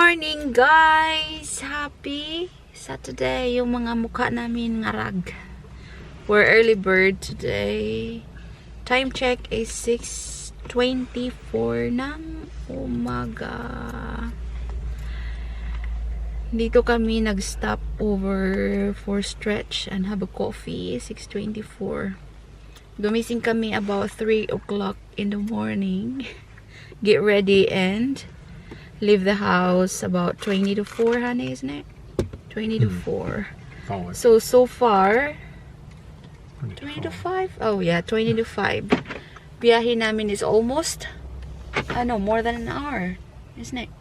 morning guys! Happy Saturday! Yung mga mukha namin ngarag. We're early bird today. Time check is 6:24 ng umaga. Dito kami nag-stop over for stretch and have a coffee. 6:24. Gumising kami about 3 o'clock in the morning. Get ready and leave the house about 20 to 4, honey, isn't it? 20 to 4. So far 20 to 5? Oh yeah, 20 to 5. Biyahe namin is almost more than an hour, isn't it?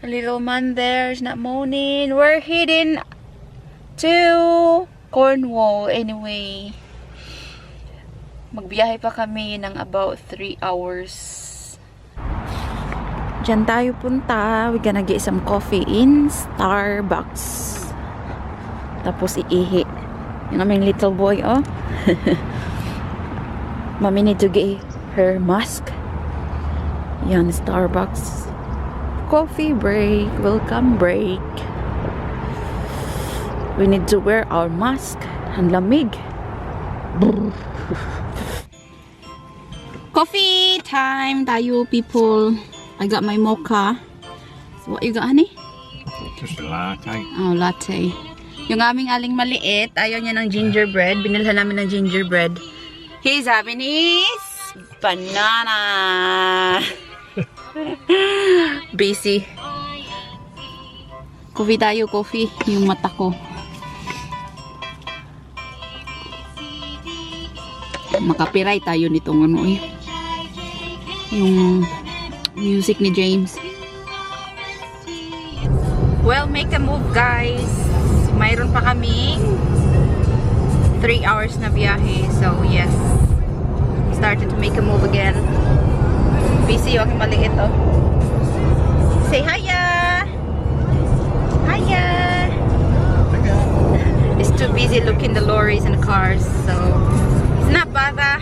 A little man there is not moaning. We're heading to Cornwall anyway. Magbiyahe pa kami ng about 3 hours. Diyan tayo punta. We're gonna get some coffee in Starbucks. Tapos iihi. Yung aming little boy, oh. Mommy need to get her mask. Yan, Starbucks. Coffee break. Welcome break. We need to wear our mask. Ang lamig. Coffee time tayo, people. I got my mocha. So what you got, honey? Just a latte. Oh, latte. Yung aming aling maliit, ayaw niya ng gingerbread. Binilhan namin ng gingerbread. He's having his banana. Busy. Coffee tayo, coffee. Yung mata ko. Makapiray tayo nitong ano eh. Yung music ni James. Well, make a move guys. Mayroon pa kaming 3 hours na biyahe. So yes, started to make a move again. Busy yung aking maliit, oh. Say hiya! Hiya! It's too busy looking the lorries and the cars, so it's not bother.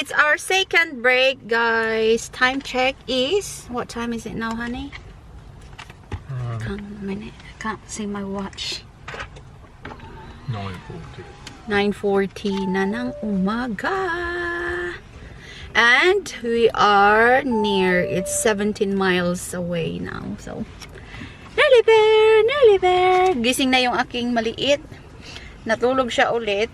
It's our second break, guys. Time check is... What time is it now, honey? Hang on a minute. I can't see my watch. 9:40. 9:40 na ng umaga. And we are near... It's 17 miles away now. So, nearly there! Nearly there! Gising na yung aking maliit. Natulog siya ulit.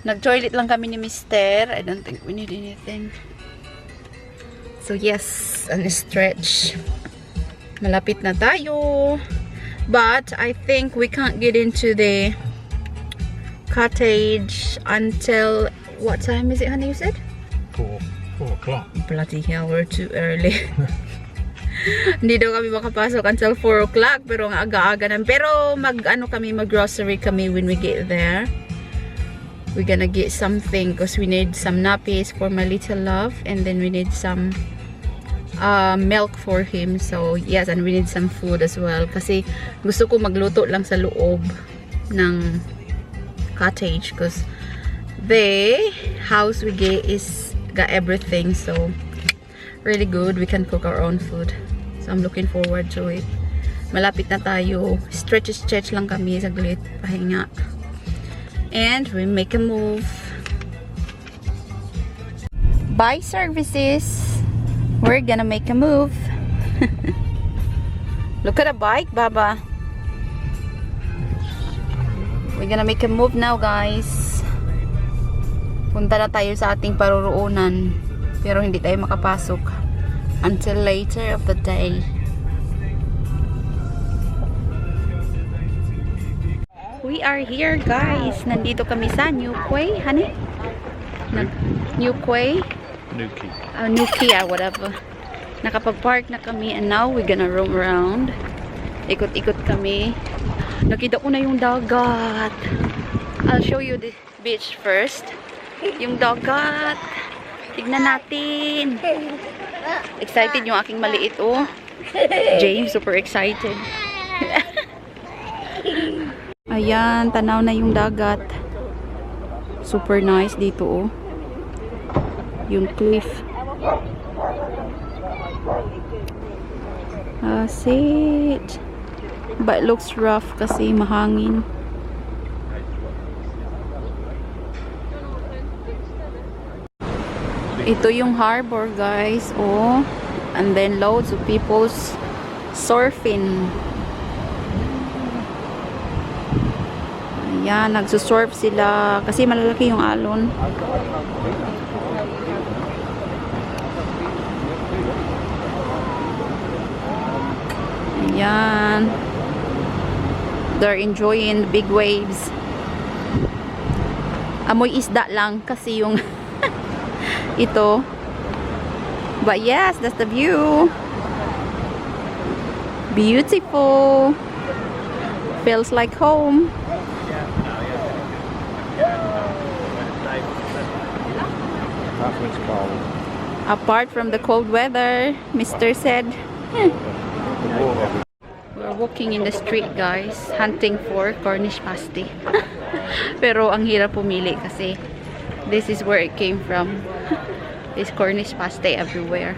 Nag-toilet lang kami ni Mister. I don't think we need anything. So yes, an stretch. Malapit na tayo. But I think we can't get into the cottage until... What time is it, honey, you said? 4 o'clock. Bloody hell, we're too early. Hindi daw kami makapasok until 4 o'clock. Pero ang aga-aga na. Pero mag-grocery kami when we get there. We're gonna get something because we need some nappies for my little love, and then we need some milk for him. So yes, and we need some food as well kasi gusto ko magluto lang sa loob ng cottage because the house we get is got everything, so really good. We can cook our own food, so I'm looking forward to it. Malapit na tayo. Stretch lang kami saglit, pahinga. And we make a move. Bye services. We're gonna make a move. Look at a bike, Baba. We're gonna make a move now, guys. Punta na tayo sa ating paruroonan. Pero hindi tayo makapasok until later of the day. We are here, guys. Nandito kami sa New Quay, honey. New Quay. Nuki. Nuki, whatever. Nakapag-park na kami and now we're gonna roam around. Ikot-ikot kami. Nakita ko na yung dagat. I'll show you the beach first. Yung dagat. Tignan natin. Excited yung aking maliit, oh. James, super excited. Ayan, tanaw na yung dagat. Super nice dito, oh. Yung cliff. Sit. But it looks rough kasi mahangin. Ito yung harbor, guys. Oh. And then loads of people's surfing. Ayan, nagsusurf sila kasi malalaki yung alon. Ayan. They're enjoying the big waves. Amoy isda lang kasi yung ito. But yes, that's the view. Beautiful. Feels like home. That's when it's cold. Apart from the cold weather, Mr. said. We're walking in the street, guys, hunting for Cornish pasty. Pero ang hirap pumili kasi this is where it came from. There's Cornish pasty everywhere.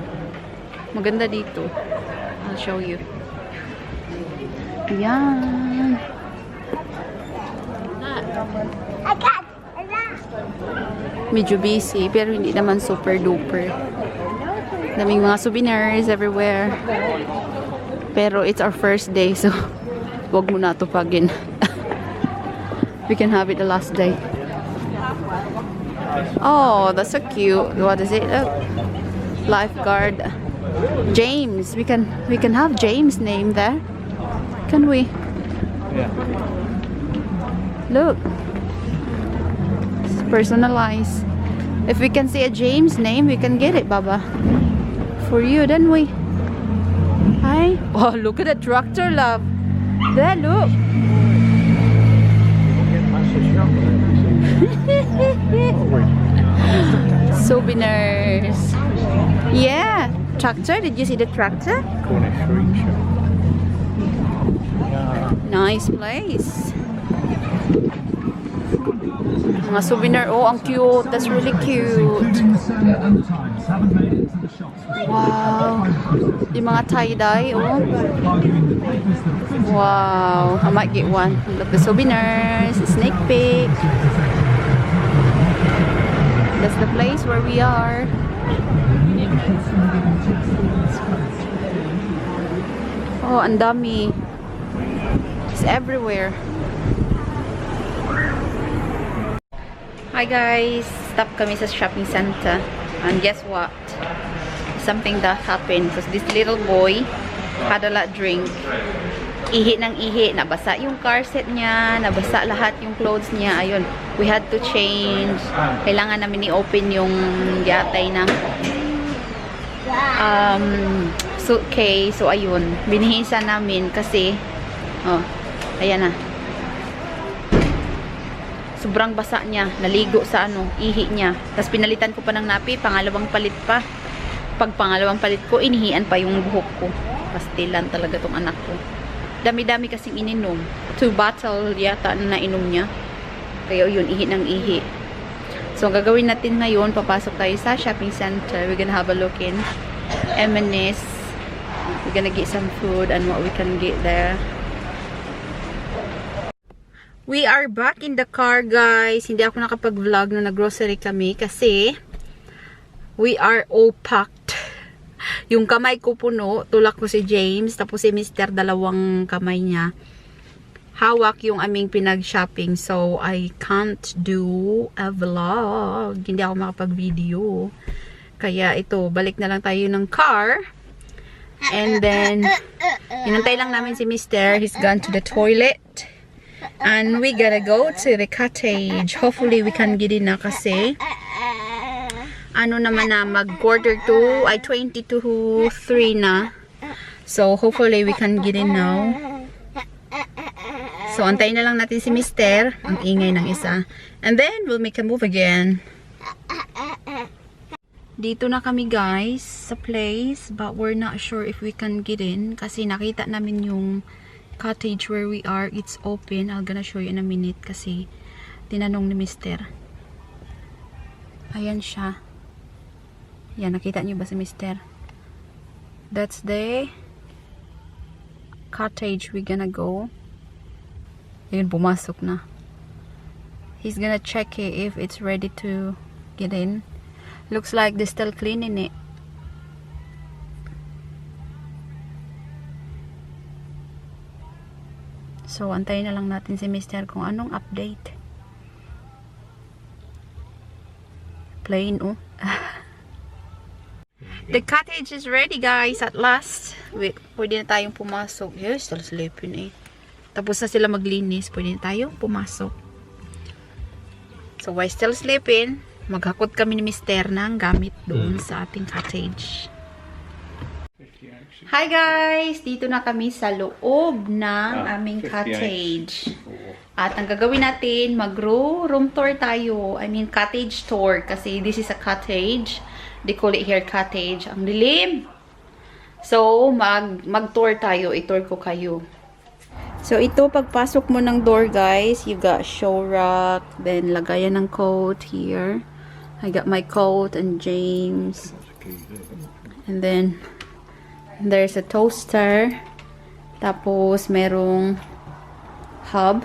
Maganda dito. I'll show you. Yan. Medyo busy, pero hindi naman super duper. Daming mga souvenirs everywhere. Pero it's our first day, so wag mo na tupagin. We can have it the last day. Oh, that's so cute. What is it? Lifeguard. James. We can have James' name there. Can we? Yeah. Look. It's personalized. If we can see a James name, we can get it, Baba. For you, don't we? Hi. Oh, look at the tractor, love. There, look. Souvenirs. Yeah. Tractor. Did you see the tractor? Cornish fruit shop. Nice place. Mga souvenir. Oh, ang cute. That's really cute. Wow. Yung mga tie-dye. Oh. Wow. I might get one. Look, the souvenirs. Snake peek. That's the place where we are. Oh, ang dami. It's everywhere. Hi guys, stop kami sa shopping center and guess what? Something that happened because this little boy had a lot drink. Ihi ng ihi, nabasa yung car seat niya, nabasa lahat yung clothes niya. Ayun, we had to change. Kailangan namin i-open yung yatay ng suitcase. So ayun, binihisan namin kasi ayan na. Sobrang basa niya, naligo sa ihi niya. Tapos pinalitan ko pa ng napi, pangalawang palit pa. Pag pangalawang palit ko, inihian pa yung buhok ko. Pastilan talaga tong anak ko. Dami-dami kasing ininom. 2 bottle yata na nainom niya. Kaya yun, ihi ng ihi. So, ang gagawin natin ngayon, papasok tayo sa shopping center. We're gonna have a look in M&S. We're gonna get some food and what we can get there. We are back in the car, guys. Hindi ako nakapag-vlog na nag-grocery kami kasi we are all packed. Yung kamay ko puno, tulak ko si James, tapos si Mr. dalawang kamay niya. Hawak yung aming pinag-shopping. So, I can't do a vlog. Hindi ako makapag-video. Kaya ito, balik na lang tayo ng car. And then, inantay lang namin si Mr. He's gone to the toilet. And we gotta go to the cottage. Hopefully, we can get in na kasi ano naman na mag-quarter to, ay 20 to 3 na. So, hopefully, we can get in now. So, antayin na lang natin si Mister. Ang ingay ng isa. And then, we'll make a move again. Dito na kami guys sa place. But we're not sure if we can get in. Kasi nakita namin yung cottage where we are. It's open. I'm gonna show you in a minute. Kasi tinanong ni Mister. Ayan siya. Yan, nakita niyo ba si Mister? That's the cottage we're gonna go. Ayun, pumasok na. He's gonna check if it's ready to get in. Looks like they're still cleaning it. So, antayin na lang natin si Mister kung anong update. Plain, oh. The cottage is ready, guys, at last. Wait, pwede na tayong pumasok. Yes, still sleeping eh. Tapos na sila maglinis, pwede na tayong pumasok. So, while still sleeping, maghakot kami ni Mister ng gamit doon sa ating cottage. Hi guys! Dito na kami sa loob ng aming cottage. At ang gagawin natin, mag-room tour tayo. I mean, cottage tour. Kasi this is a cottage. They call it here cottage. Ang dilim. So, mag-tour tayo. I-tour ko kayo. So, ito, pagpasok mo ng door, guys, you got show rack. Then, lagayan ng coat here. I got my coat and James. And then, there's a toaster. Tapos, merong hub.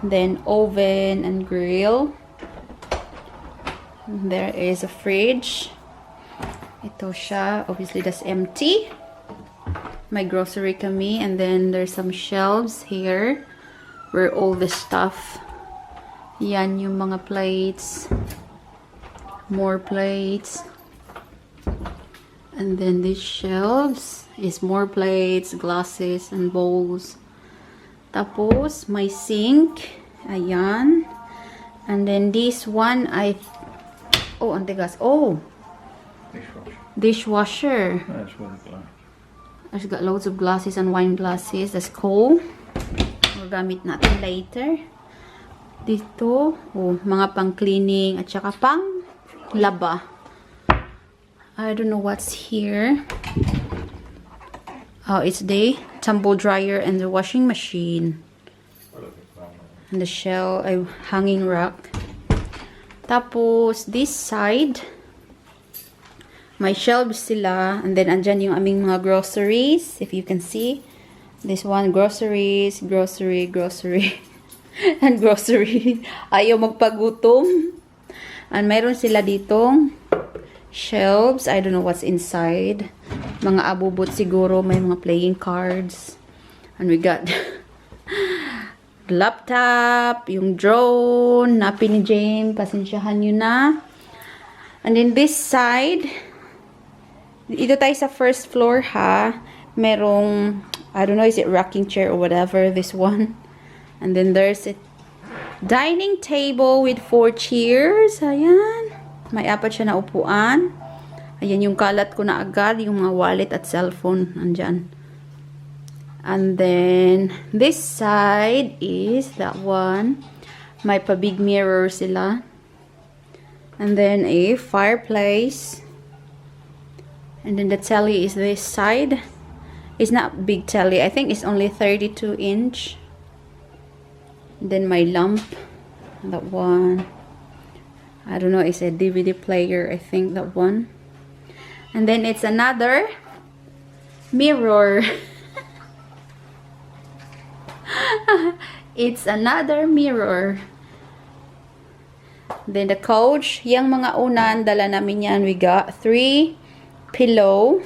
Then, oven and grill. There is a fridge. Ito siya. Obviously, that's empty. My grocery kami. And then, there's some shelves here. Where all the stuff. Yan yung mga plates. More plates. And then these shelves is more plates, glasses, and bowls. Tapos, my sink. Ayan. And then this one, oh, antigas. Oh! Dishwasher. That's what it's like. I've got loads of glasses and wine glasses. That's cool. Magamit natin later. Dito, oh, mga pang cleaning at saka pang laba. I don't know what's here. Oh, it's the tumble dryer and the washing machine. And the hanging rack. Tapos, this side, may shelves sila. And then, andyan yung aming mga groceries. If you can see. This one, groceries, grocery, and grocery. Ayaw magpagutom. And mayroon sila ditong shelves. I don't know what's inside. Mga abubot siguro. May mga playing cards. And we got laptop, yung drone, napi ni James. Pasensyahan nyo na. And then this side, ito tayo sa first floor ha. Merong, I don't know, is it rocking chair or whatever, this one. And then there's a dining table with 4 chairs. Ayan. May 4 siya na upuan. Ayan yung kalat ko na agad. Yung mga wallet at cellphone. Andyan. And then, this side is that one. May pa-big mirror sila. And then a fireplace. And then the telly is this side. It's not big telly. I think it's only 32 inch. And then my lamp. That one. I don't know. It's a DVD player. I think that one. And then it's another mirror. It's another mirror. Then the couch. Yung mga unan, dala namin yan. We got 3 pillow.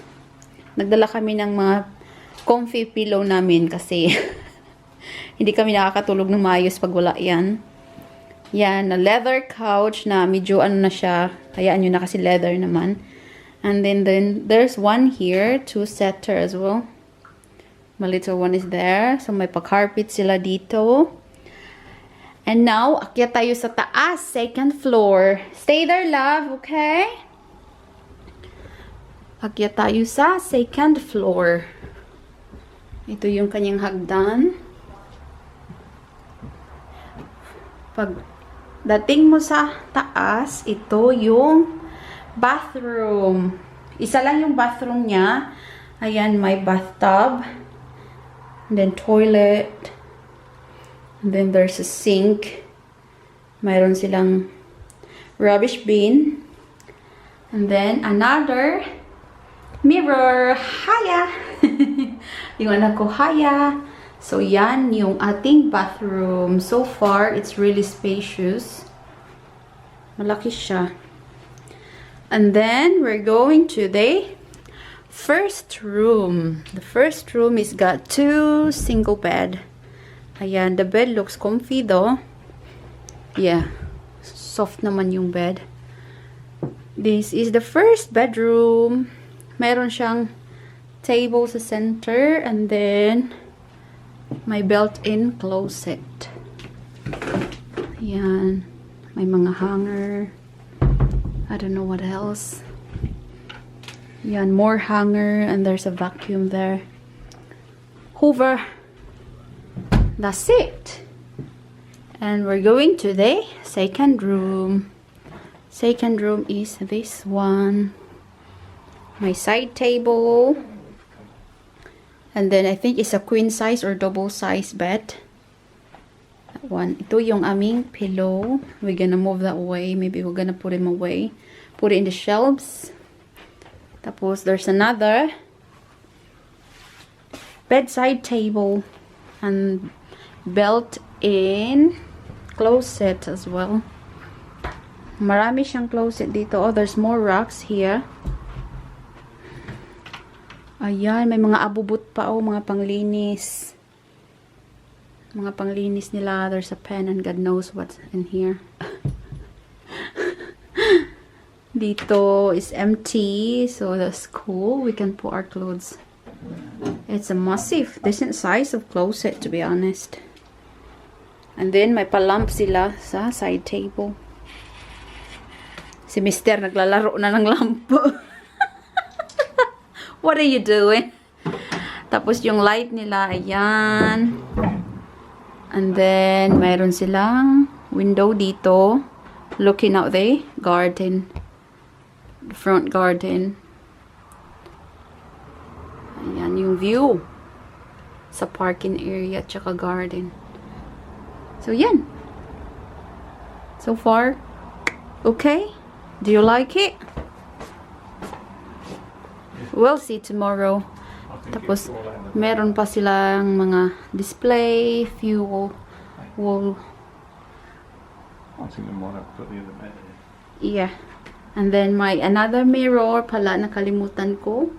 Nagdala kami ng mga comfy pillow namin kasi hindi kami nakakatulog ng maayos pag wala yan. Yan, na leather couch na medyo ano na siya. Hayaan nyo na kasi leather naman. And then there's one here, 2-seater as well. My little one is there. So may pa-carpet sila dito. And now, akyat tayo sa taas, second floor. Stay there, love, okay? Akyat tayo sa second floor. Ito yung kanyang hagdan. Pag dating mo sa taas, ito yung bathroom. Isa lang yung bathroom niya. Ayan, may bathtub. And then toilet. And then there's a sink. Mayroon silang rubbish bin. And then another mirror. Haya! Yung anak ko, haya! So, yan yung ating bathroom. So far, it's really spacious. Malaki siya. And then, we're going to the first room. The first room is got 2 single bed. Ayan, the bed looks comfy though. Yeah, soft naman yung bed. This is the first bedroom. Meron siyang table sa center and then may built-in closet. Ayan, may mga hanger. I don't know what else. Ayan, more hanger and there's a vacuum there. Hoover. That's it. And we're going to the second room. Second room is this one. My side table. And then I think it's a queen size or double size bed. That one. Ito yung aming pillow. We're gonna move that away. Maybe we're gonna put him away. Put it in the shelves. Tapos there's another bedside table. And built-in closet as well. Marami siyang closet dito. Oh, there's more racks here. Ayan, may mga abubot pa. Oh, mga panglinis. Mga panglinis nila. There's a pen and God knows what's in here. Dito is empty. So that's cool. We can put our clothes. It's a massive, decent size of closet to be honest. And then may palamp sila sa side table. Si Mister naglalaro na ng lampo. What are you doing? Tapos yung light nila, ayan. And then mayroon silang window dito. Looking out the garden. The front garden. Ayan yung view sa parking area at saka garden. So, yan. So far, okay? Do you like it? We'll see tomorrow. Tapos, meron pa silang mga display, fuel, wall. I think the one I've got the other bed in. Yeah. And then, may another mirror pala, nakalimutan ko.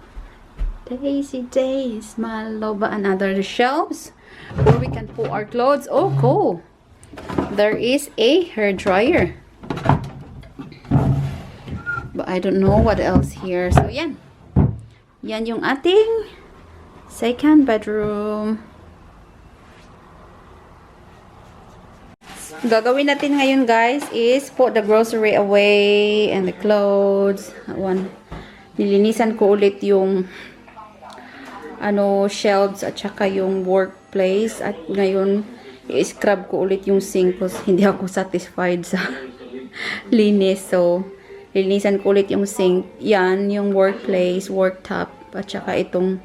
Daisy days, maloba. Another shelves where we can put our clothes. Oh, cool. There is a hair dryer. But I don't know what else here. So, yan. Yan yung ating second bedroom. Gagawin natin ngayon, guys, is put the grocery away and the clothes. One. Nilinisan ko ulit yung shelves at saka yung workplace. At ngayon, i-scrub ko ulit yung sink kasi hindi ako satisfied sa linis. So, linisan ko ulit yung sink. Yan, yung workplace, worktop, at saka itong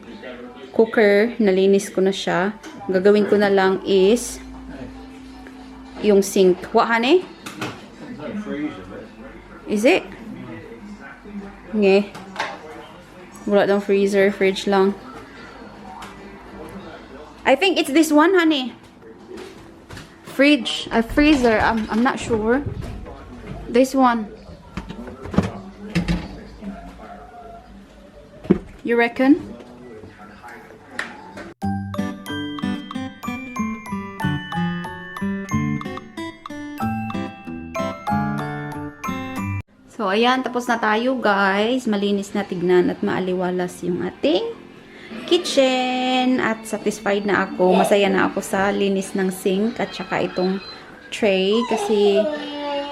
cooker, nalinis ko na siya. Gagawin ko na lang is yung sink. What, honey? Is it? Nge. Wala daw freezer, fridge lang. I think it's this one, honey. Fridge, a freezer. I'm not sure. This one. You reckon? So, ayan. Tapos na tayo, guys. Malinis na tignan at maaliwalas yung ating kitchen. At satisfied na ako. Masaya na ako sa linis ng sink at saka itong tray kasi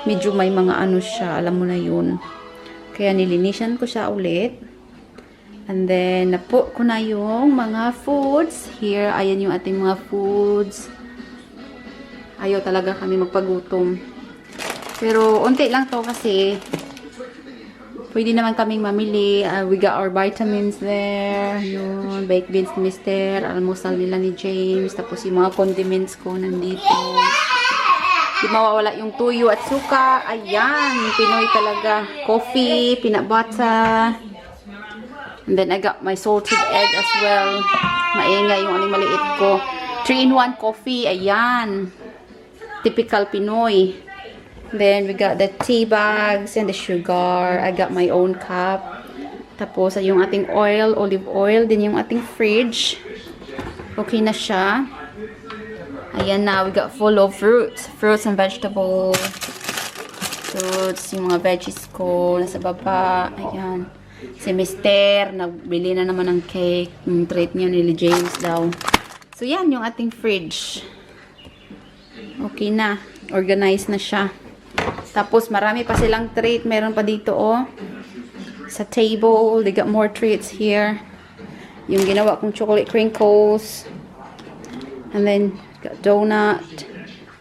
medyo may mga ano siya, alam mo na yun. Kaya nilinisan ko siya ulit. And then, na-put ko na yung mga foods. Here, ayan yung ating mga foods. Ayaw talaga kami magpagutom. Pero, unti lang to kasi pwede naman kaming mamili. We got our vitamins there. Yun, baked beans ni Mister. Almusal nila ni James. Tapos yung mga condiments ko nandito. Di mawawala yung tuyo at suka. Ayan, Pinoy talaga. Coffee, peanut butter. And then I got my salted egg as well. Maingay yung aling maliit ko. 3-in-1 coffee. Ayan. Typical Pinoy. Then we got the tea bags and the sugar. I got my own cup. Tapos yung ating oil, olive oil. Din yung ating fridge. Okay na siya. Ayan na. We got full of fruits. Fruits and vegetables. Fruits. Yung mga veggies ko. Nasa baba. Ayan. Si Mister, nagbili na naman ng cake. Yung treat niya ni James daw. So, yan yung ating fridge. Okay na. Organized na siya. Tapos, marami pa silang treat. Meron pa dito, oh. Sa table. They got more treats here. Yung ginawa kong chocolate crinkles. And then, got donut.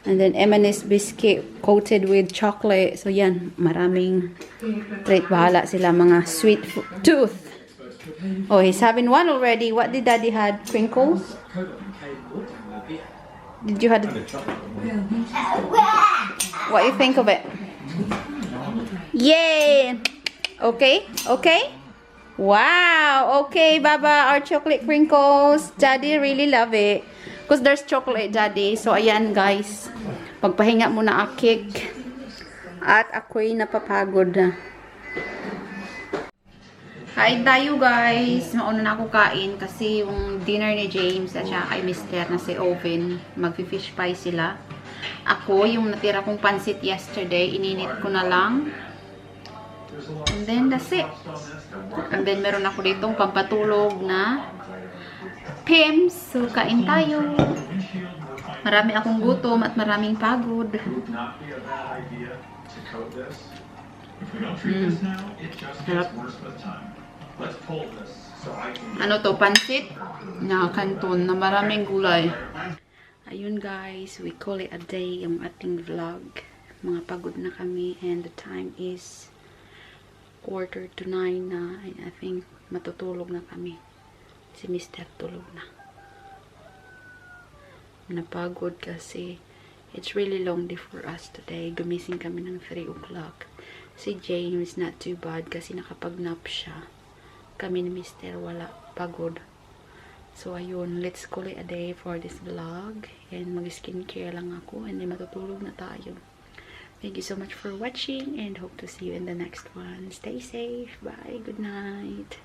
And then, M&S biscuit coated with chocolate. So, yan. Maraming treat. Bahala sila mga sweet tooth. Oh, he's having one already. What did Daddy had? Crinkles? Did you have... What do you think of it? Yay! Okay? Okay? Wow! Okay, Baba. Our chocolate crinkles. Daddy really love it. Because there's chocolate, Daddy. So, ayan, guys. Pagpahinga muna akik. At ako'y napapagod na. Kain tayo, guys. Mauna na ako kain kasi yung dinner ni James at saka kay Mister na si Oven. Magfi-fish pie sila. Ako, yung natira kong pansit yesterday, ininit ko na lang. And then, that's it. And then, meron ako ditong pampatulog na Pims. So, kain tayo. Marami akong gutom at maraming pagod. Sarap. Ano to? Pansit? Na kanton na maraming gulay. Ayun guys, we call it a day yung ating vlog. Mga pagod na kami and the time is 8:45 na. I think matutulog na kami. Si Mr. tulog na. Napagod kasi it's really long day for us today. Gumising kami ng 3 o'clock. Si James not too bad kasi nakapag-nap siya. Kami ni Mr. wala, pagod. So ayun, let's call it a day for this vlog. And mag-skincare lang ako and then matutulog na tayo. Thank you so much for watching and hope to see you in the next one. Stay safe. Bye. Good night.